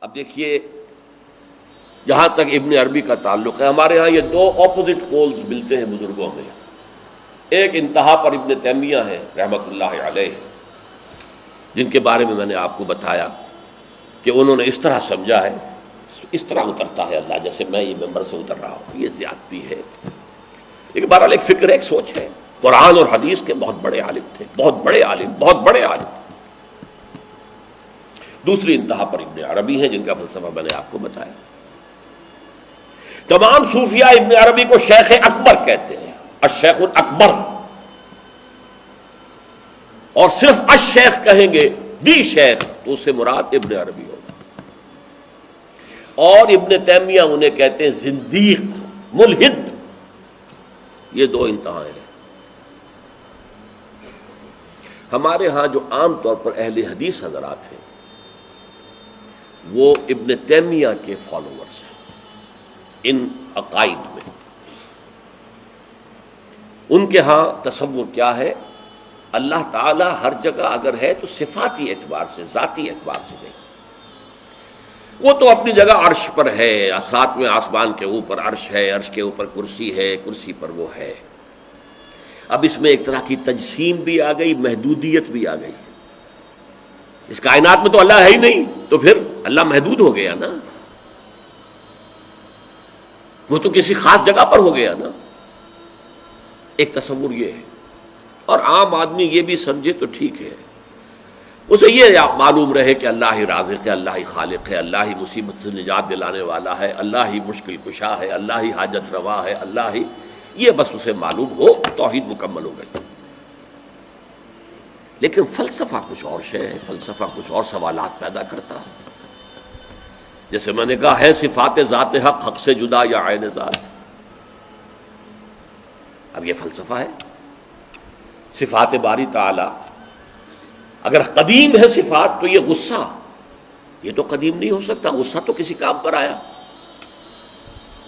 اب دیکھیے جہاں تک ابن عربی کا تعلق ہے، ہمارے ہاں یہ دو اپوزٹ پولز ملتے ہیں بزرگوں میں. ایک انتہا پر ابن تیمیہ ہے رحمۃ اللہ علیہ، جن کے بارے میں نے آپ کو بتایا کہ انہوں نے اس طرح سمجھا ہے، اس طرح اترتا ہے اللہ جیسے میں یہ ممبر سے اتر رہا ہوں، یہ زیادتی ہے. لیکن بہرحال ایک فکر ہے، ایک سوچ ہے. قرآن اور حدیث کے بہت بڑے عالم تھے، بہت بڑے عالم، بہت بڑے عالم. دوسری انتہا پر ابن عربی ہیں جن کا فلسفہ میں نے آپ کو بتایا. تمام صوفیاء ابن عربی کو شیخ اکبر کہتے ہیں، الشیخ الاکبر، اور صرف الشیخ کہیں گے، دی شیخ، تو اس سے مراد ابن عربی ہوگا. اور ابن تیمیہ انہیں کہتے ہیں زندیق، ملحد. یہ دو انتہائیں ہیں. ہمارے ہاں جو عام طور پر اہل حدیث حضرات ہیں وہ ابن تیمیہ کے فالوورز ہیں ان عقائد میں. ان کے ہاں تصور کیا ہے؟ اللہ تعالی ہر جگہ اگر ہے تو صفاتی اعتبار سے، ذاتی اعتبار سے نہیں. وہ تو اپنی جگہ عرش پر ہے، ساتویں آسمان کے اوپر عرش ہے، عرش کے اوپر کرسی ہے، کرسی پر وہ ہے. اب اس میں ایک طرح کی تجسیم بھی آ گئی، محدودیت بھی آ گئی. اس کائنات میں تو اللہ ہے ہی نہیں، تو پھر اللہ محدود ہو گیا نا، وہ تو کسی خاص جگہ پر ہو گیا نا. ایک تصور یہ ہے. اور عام آدمی یہ بھی سمجھے تو ٹھیک ہے، اسے یہ معلوم رہے کہ اللہ ہی رازق ہے، اللہ ہی خالق ہے، اللہ ہی مصیبت سے نجات دلانے والا ہے، اللہ ہی مشکل کشا ہے، اللہ ہی حاجت روا ہے، اللہ ہی، یہ بس اسے معلوم ہو، توحید مکمل ہو گئی. لیکن فلسفہ کچھ اور شے ہے، فلسفہ کچھ اور سوالات پیدا کرتا ہے. جیسے میں نے کہا ہے صفات ذات حق حق سے جدا یا عین ذات. اب یہ فلسفہ ہے. صفات باری تعالی اگر قدیم ہے صفات تو یہ غصہ، یہ تو قدیم نہیں ہو سکتا. غصہ تو کسی کام پر آیا،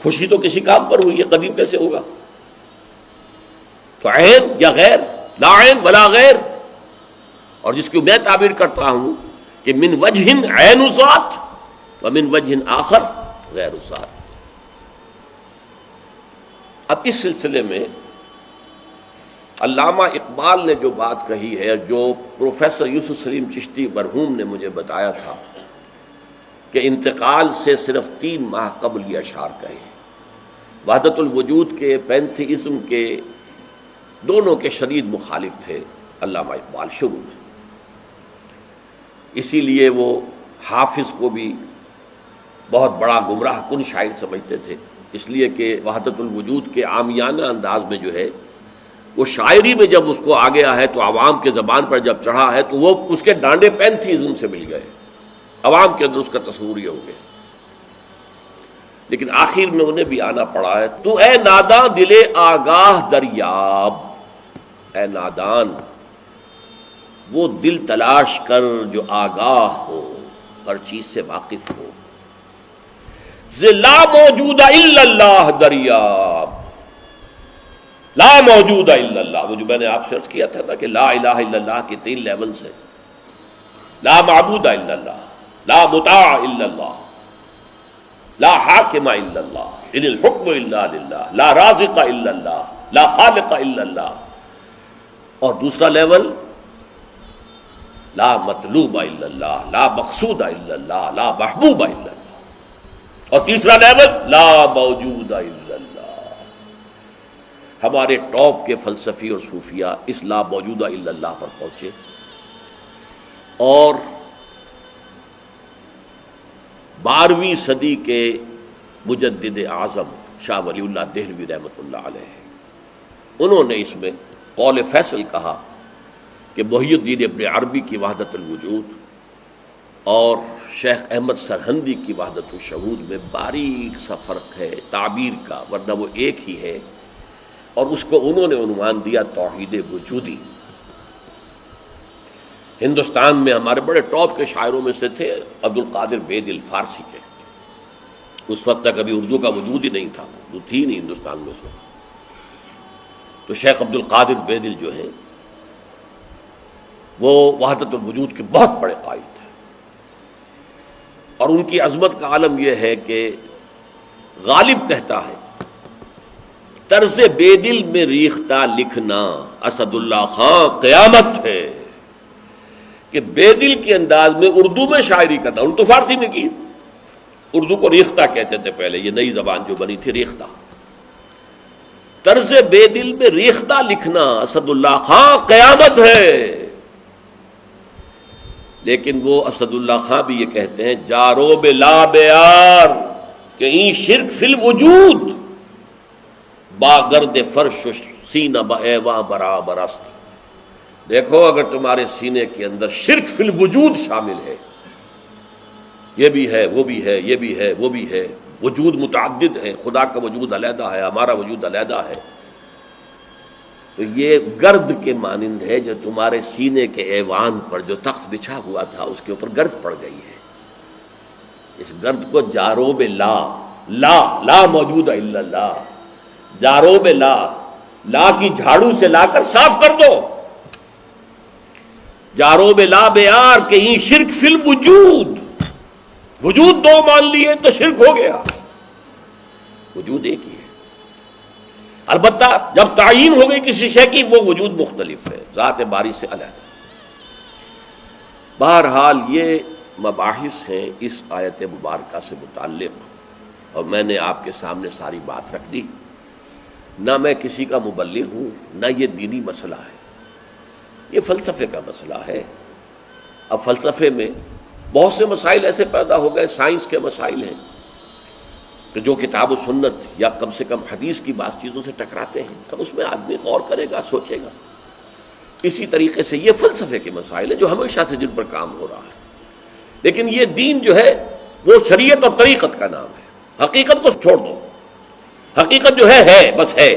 خوشی تو کسی کام پر ہوئی، یہ قدیم کیسے ہوگا؟ تو عین یا غیر، لا عین ولا غیر. اور جس کو میں تعبیر کرتا ہوں کہ من وجہ عین ذات ومن وجہ آخر غیر ذات. اب اس سلسلے میں علامہ اقبال نے جو بات کہی ہے، جو پروفیسر یوسف سلیم چشتی مرحوم نے مجھے بتایا تھا کہ انتقال سے صرف 3 ماہ قبل یہ اشعار کہے. وحدت الوجود کے، پینتھیزم کے، دونوں کے شدید مخالف تھے علامہ اقبال شروع میں. اسی لیے وہ حافظ کو بھی بہت بڑا گمراہ کن شاعر سمجھتے تھے، اس لیے کہ وحدت الوجود کے عامیانہ انداز میں جو ہے وہ شاعری میں جب اس کو آ گیا ہے تو عوام کے زبان پر جب چڑھا ہے تو وہ اس کے ڈانڈے پینتھیزم سے مل گئے، عوام کے اندر اس کا تصور یہ ہو گیا. لیکن آخر میں انہیں بھی آنا پڑا ہے. تو اے ناداں دل آگاہ دریاب، اے نادان وہ دل تلاش کر جو آگاہ ہو، ہر چیز سے واقف ہو. لا موجود الا اللہ دریاب، لا موجود الا اللہ. وہ جو میں نے آپ سے عرض کیا تھا نا کہ لا الہ الا اللہ کے 3 لیولز ہیں. لا معبود الا اللہ، لا مطاع الا اللہ، لا حاکم الا اللہ، ان الحکم الا للہ، لا رازق الا اللہ، لا خالق الا اللہ. اور دوسرا لیول لا مطلوب الا اللہ، لا مقصود الا اللہ، لا محبوب الا اللہ. اور تیسرا لیول لا موجود الا اللہ. ہمارے ٹاپ کے فلسفی اور صوفیاء اس لا موجودہ الا اللہ پر پہنچے. اور 12ویں صدی کے مجدد اعظم شاہ ولی اللہ دہلوی رحمۃ اللہ علیہ، انہوں نے اس میں قول فیصل کہا کہ محی الدین ابن عربی کی وحدت الوجود اور شیخ احمد سرہندی کی وحدت الشہود میں باریک سا فرق ہے تعبیر کا، ورنہ وہ ایک ہی ہے. اور اس کو انہوں نے عنوان دیا توحید وجودی. ہندوستان میں ہمارے بڑے ٹاپ کے شاعروں میں سے تھے عبد القادر بید الفارسی کے. اس وقت تک ابھی اردو کا وجود ہی نہیں تھا، اردو تھی نہیں ہندوستان میں اس وقت. تو شیخ عبد القادر بیدل جو ہیں وہ وحدت الوجود کے بہت بڑے قائد تھے. اور ان کی عظمت کا عالم یہ ہے کہ غالب کہتا ہے طرز بے دل میں ریختہ لکھنا اسد اللہ خان قیامت ہے، کہ بے دل کے انداز میں اردو میں شاعری کرتا، اردو فارسی میں کی، اردو کو ریختہ کہتے تھے پہلے، یہ نئی زبان جو بنی تھی ریختہ، طرز بے دل میں ریختہ لکھنا اسد اللہ خان قیامت ہے۔ لیکن وہ اسد اللہ خان بھی یہ کہتے ہیں جارو بلا بیار کہ این شرک فی الوجود با گرد فرش سینہ با ایواں برابر است۔ دیکھو اگر تمہارے سینے کے اندر شرک فی الوجود شامل ہے، یہ بھی ہے وہ بھی ہے یہ بھی ہے وہ بھی ہے، وجود متعدد ہے، خدا کا وجود علیحدہ ہے، ہمارا وجود علیحدہ ہے، تو یہ گرد کے مانند ہے جو تمہارے سینے کے ایوان پر جو تخت بچھا ہوا تھا اس کے اوپر گرد پڑ گئی ہے۔ اس گرد کو جاروب لا، لا موجود ہے الا اللہ، جاروب لا کی جھاڑو سے لا کر صاف کر دو، جاروب لا بیار کہ یہ شرک فی الوجود، وجود دو مان لیے تو شرک ہو گیا، وجود ایک ہی ہے۔ البتہ جب تعین ہو گئی کسی شے کی وہ وجود مختلف ہے، ذات باری سے علیحدہ۔ بہرحال یہ مباحث ہیں اس آیت مبارکہ سے متعلق، اور میں نے آپ کے سامنے ساری بات رکھ دی۔ نہ میں کسی کا مبلغ ہوں، نہ یہ دینی مسئلہ ہے، یہ فلسفے کا مسئلہ ہے۔ اب فلسفے میں بہت سے مسائل ایسے پیدا ہو گئے، سائنس کے مسائل ہیں کہ جو کتاب و سنت یا کم سے کم حدیث کی بعض چیزوں سے ٹکراتے ہیں، اب اس میں آدمی غور کرے گا، سوچے گا۔ اسی طریقے سے یہ فلسفے کے مسائل ہیں جو ہمیشہ سے جن پر کام ہو رہا ہے، لیکن یہ دین جو ہے وہ شریعت اور طریقت کا نام ہے۔ حقیقت کو چھوڑ دو، حقیقت جو ہے بس ہے۔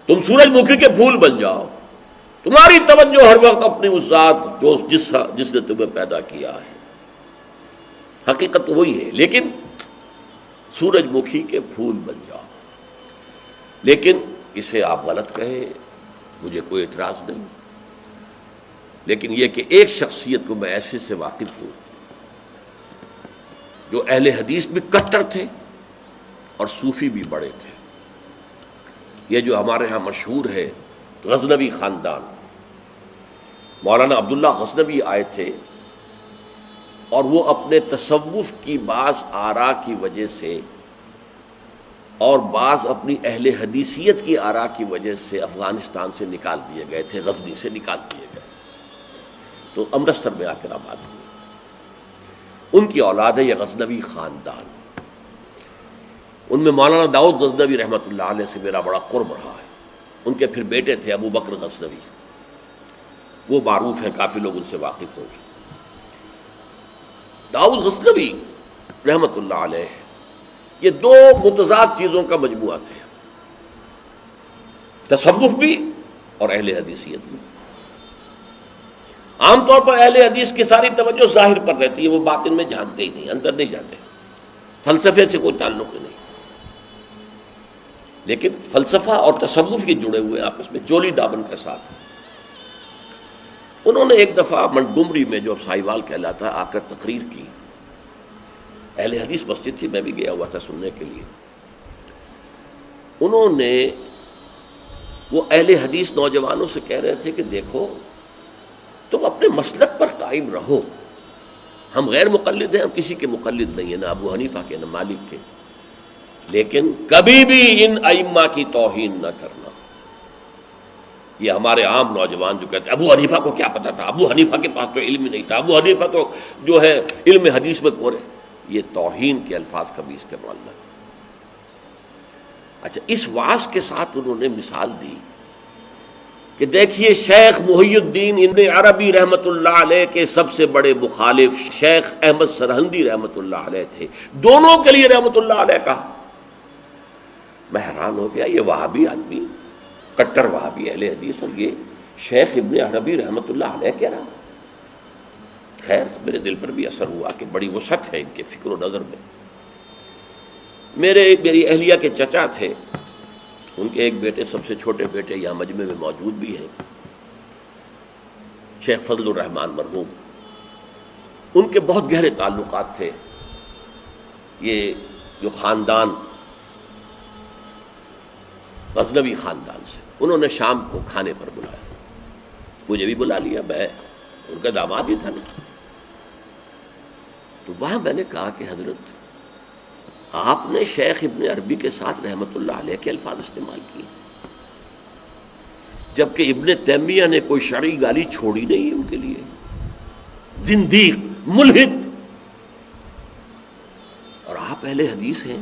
تم سورج مکھی کے پھول بن جاؤ، تمہاری توجہ ہر وقت اپنی اس ذات جو جس نے تمہیں پیدا کیا ہے، حقیقت تو وہی ہے، لیکن سورج مکھی کے پھول بن جاؤ۔ لیکن اسے آپ غلط کہیں، مجھے کوئی اعتراض نہیں، لیکن یہ کہ ایک شخصیت کو میں ایسے سے واقف ہوں جو اہل حدیث بھی کٹر تھے اور صوفی بھی بڑے تھے۔ یہ جو ہمارے ہاں مشہور ہے غزنوی خاندان، مولانا عبداللہ غزنوی آئے تھے اور وہ اپنے تصوف کی بعض آراء کی وجہ سے اور بعض اپنی اہل حدیثیت کی آراء کی وجہ سے افغانستان سے نکال دیے گئے تھے، غزنی سے نکال دیے گئے، تو امرتسر میں آ کر آباد ہوئے۔ ان کی اولاد ہے یہ غزنوی خاندان۔ ان میں مولانا داؤد غزنوی رحمۃ اللہ علیہ سے میرا بڑا قرب رہا ہے۔ ان کے پھر بیٹے تھے ابو بکر غزنوی، وہ معروف ہیں، کافی لوگ ان سے واقف ہوں گے۔ داؤد غزنوی رحمۃ اللہ علیہ یہ دو متضاد چیزوں کا مجموعہ تھے، تصوف بھی اور اہل حدیثیت بھی۔ عام طور پر اہل حدیث کی ساری توجہ ظاہر پر رہتی ہے، وہ باطن میں جھانکتے ہی نہیں، اندر نہیں جاتے، فلسفے سے کوئی تعلق ہی نہیں۔ لیکن فلسفہ اور تصوف یہ جڑے ہوئے آپس میں چولی دامن کے ساتھ۔ انہوں نے ایک دفعہ منٹگمری میں جو اب سائیوال کہلاتا ہے آ کر تقریر کی، اہل حدیث مسجد تھی، میں بھی گیا ہوا تھا سننے کے لیے۔ انہوں نے وہ اہل حدیث نوجوانوں سے کہہ رہے تھے کہ دیکھو تم اپنے مسلک پر قائم رہو، ہم غیر مقلد ہیں، ہم کسی کے مقلد نہیں ہیں، نہ ابو حنیفہ کے نہ مالک کے، لیکن کبھی بھی ان ائمہ کی توہین نہ کرنا۔ یہ ہمارے عام نوجوان جو کہتے ہیں ابو حنیفہ کو کیا پتا تھا، ابو حنیفہ کے پاس تو علم ہی نہیں تھا، ابو حنیفہ تو جو ہے علم حدیث میں کورے، یہ توہین کے الفاظ کبھی استعمال نہ کریں۔ اچھا، اس واعظ کے ساتھ انہوں نے مثال دی کہ دیکھیے شیخ محی الدین ابن عربی رحمۃ اللہ علیہ کے سب سے بڑے مخالف شیخ احمد سرہندی رحمۃ اللہ علیہ تھے، دونوں کے لیے رحمۃ اللہ علیہ کہا۔ میں حیران ہو گیا، یہ وہابی آدمی، کٹر وہابی اہل حدیث، اور یہ شیخ ابن عربی رحمۃ اللہ علیہ کہہ رہا۔ خیر میرے دل پر بھی اثر ہوا کہ بڑی وسعت ہے ان کے فکر و نظر میں۔ میری اہلیہ کے چچا تھے، ان کے ایک بیٹے، سب سے چھوٹے بیٹے یہاں مجمع میں موجود بھی ہیں، شیخ فضل الرحمان مرحوم۔ ان کے بہت گہرے تعلقات تھے یہ جو خاندان غزنوی خاندان سے. انہوں نے شام کو کھانے پر بلایا، مجھے بھی بلا لیا، میں ان کا داماد ہی تھا نا. تو وہاں میں نے کہا کہ حضرت آپ نے شیخ ابن عربی کے ساتھ رحمت اللہ علیہ کے الفاظ استعمال کیے، جبکہ ابن تیمیہ نے کوئی شرعی گالی چھوڑی نہیں ان کے لیے. زندیق، ملحد، اور آپ اہل حدیث ہیں،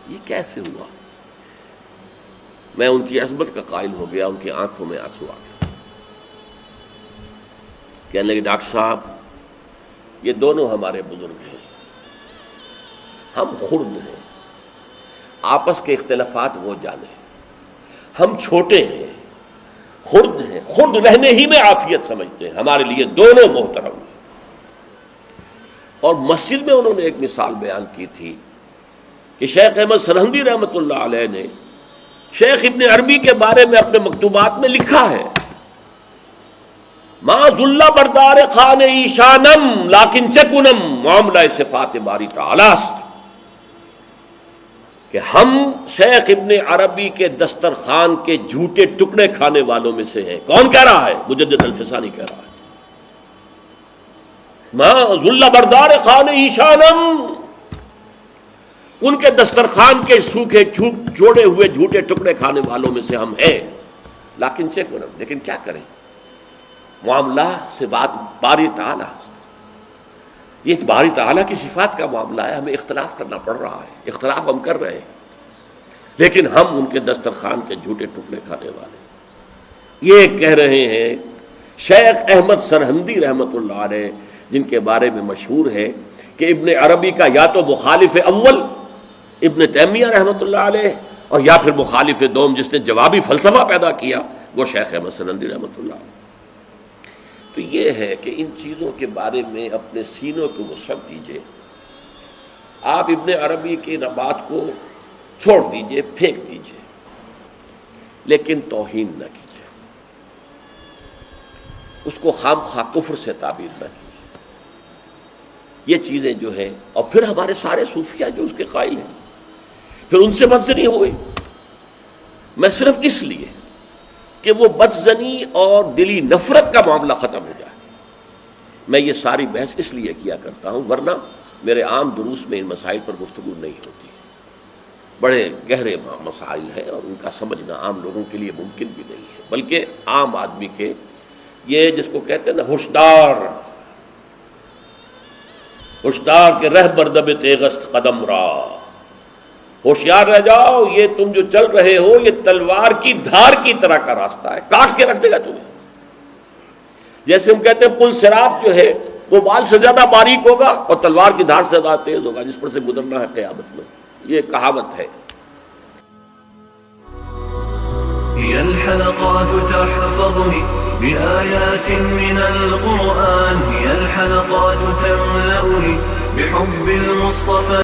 یہ کیسے ہوا؟ میں ان کی عظمت کا قائل ہو گیا، ان کی آنکھوں میں آنسو آ گیا. کہنے لگے ڈاکٹر صاحب یہ دونوں ہمارے بزرگ ہیں، ہم خرد ہیں، آپس کے اختلافات وہ جانے، ہم چھوٹے ہیں، خرد ہیں، خرد رہنے ہی میں عافیت سمجھتے ہیں، ہمارے لیے دونوں محترم ہیں. اور مسجد میں انہوں نے ایک مثال بیان کی تھی کہ شیخ احمد سرہندی رحمۃ اللہ علیہ نے شیخ ابن عربی کے بارے میں اپنے مکتوبات میں لکھا ہے ما ذل بردار خان ایشانم لیکن چکنم معاملہ صفات باری تعالی است، کہ ہم شیخ ابن عربی کے دسترخوان کے جھوٹے ٹکڑے کھانے والوں میں سے ہیں. کون کہہ رہا ہے؟ مجدد الفسانی کہہ رہا ہے. ما ذل بردار خان ایشانم، ان کے دسترخوان کے سوکھے جوڑے ہوئے جھوٹے ٹکڑے کھانے والوں میں سے ہم ہیں. لیکن چکنم، لیکن کیا کریں، معاملہ سے بات باری تعالی است. یہ باری تعالیٰ کی صفات کا معاملہ ہے، ہمیں اختلاف کرنا پڑ رہا ہے، اختلاف ہم کر رہے ہیں، لیکن ہم ان کے دسترخوان کے جھوٹے ٹکڑے کھانے والے. یہ کہہ رہے ہیں شیخ احمد سرہندی رحمۃ اللہ علیہ، جن کے بارے میں مشہور ہے کہ ابن عربی کا یا تو مخالف اول ابن تیمیہ رحمۃ اللہ علیہ، اور یا پھر مخالف دوم جس نے جوابی فلسفہ پیدا کیا وہ شیخ احمد سرہندی رحمۃ اللہ علیہ. تو یہ ہے کہ ان چیزوں کے بارے میں اپنے سینوں کو وسعت دیجیے. آپ ابن عربی کی بات کو چھوڑ دیجیے، پھینک دیجیے، لیکن توہین نہ کیجیے، اس کو خام خواہ کفر سے تعبیر نہ کیجیے. یہ چیزیں جو ہیں، اور پھر ہمارے سارے صوفیہ جو اس کے قائل ہیں، پھر ان سے بدزنی ہو گئی. میں صرف اس لیے کہ وہ بدزنی اور دلی نفرت کا معاملہ ختم ہو جائے میں یہ ساری بحث اس لیے کیا کرتا ہوں، ورنہ میرے عام دروس میں ان مسائل پر گفتگو نہیں ہوتی. بڑے گہرے مسائل ہیں اور ان کا سمجھنا عام لوگوں کے لیے ممکن بھی نہیں ہے، بلکہ عام آدمی کے یہ جس کو کہتے ہیں نا ہوشدار کے رہ بردب تیغست قدم را، ہوشیار رہ جاؤ، یہ تم جو چل رہے ہو یہ تلوار کی دھار کی طرح کا راستہ ہے، کاٹ کے رکھ دے گا تمہیں. جیسے ہم کہتے ہیں پل صراط جو ہے وہ بال سے زیادہ باریک ہوگا اور تلوار کی دھار سے زیادہ تیز ہوگا، جس پر سے گزرنا ہے قیامت میں. یہ کہاوت ہے. هي الحلقات تحفظني بآيات من القرآن، هي الحلقات تملأني بحب المصطفى.